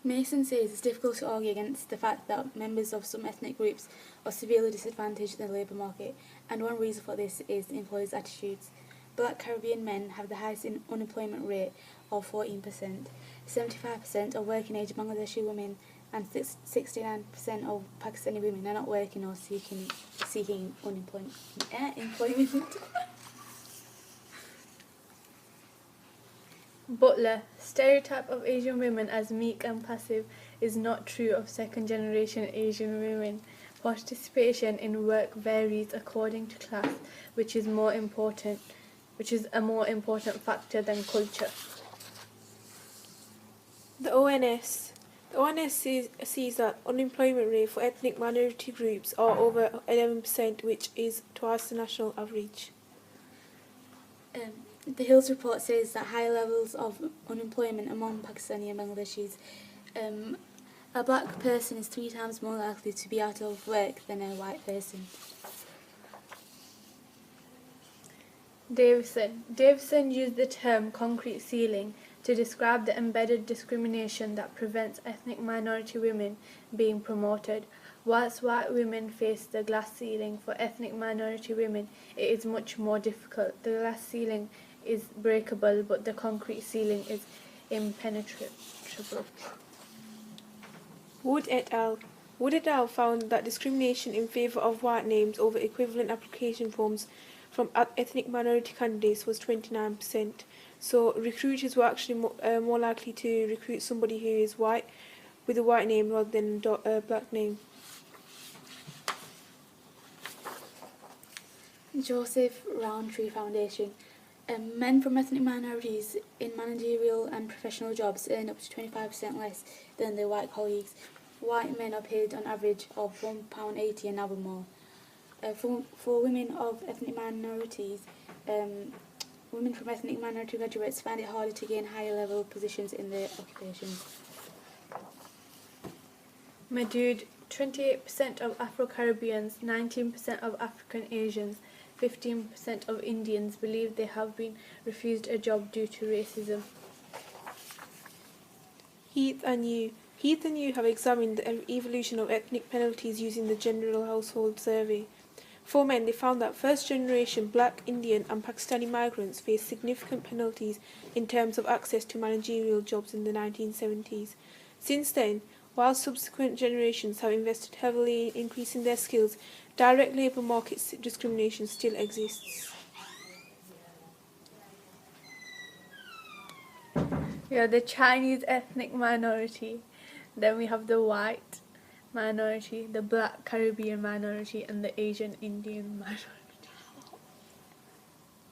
Mason says it's difficult to argue against the fact that members of some ethnic groups are severely disadvantaged in the labour market, and one reason for this is employers' attitudes. Black Caribbean men have the highest unemployment rate of 14%, 75% of working-age Bangladeshi women and 69% of Pakistani women are not working or seeking employment. Butler, stereotype of Asian women as meek and passive is not true of second-generation Asian women. Participation in work varies according to class, which is a more important factor than culture. The ONS sees that unemployment rate for ethnic minority groups are over 11%, which is twice the national average. The Hills report says that high levels of unemployment among Pakistani and Bangladeshis. A black person is 3 times more likely to be out of work than a white person. Davison used the term concrete ceiling to describe the embedded discrimination that prevents ethnic minority women being promoted. Whilst white women face the glass ceiling, for ethnic minority women it is much more difficult. The glass ceiling is breakable, but the concrete ceiling is impenetrable. Wood et al. Found that discrimination in favour of white names over equivalent application forms from ethnic minority candidates was 29%. So recruiters were actually more likely to recruit somebody who is white with a white name rather than a black name. Joseph Rowntree Foundation. Men from ethnic minorities in managerial and professional jobs earn up to 25% less than their white colleagues. White men are paid on average of £1.80 an hour more. For women of ethnic minorities, women from ethnic minority graduates find it harder to gain higher level positions in their occupations. Madood, 28% of Afro-Caribbeans, 19% of African Asians, 15% of Indians believe they have been refused a job due to racism. Heath and you have examined the evolution of ethnic penalties using the General Household Survey. For men, they found that first-generation Black, Indian and Pakistani migrants faced significant penalties in terms of access to managerial jobs in the 1970s. Since then, while subsequent generations have invested heavily in increasing their skills, direct labour market discrimination still exists. We have the Chinese ethnic minority, then we have the white minority, the Black Caribbean minority and the Asian Indian minority.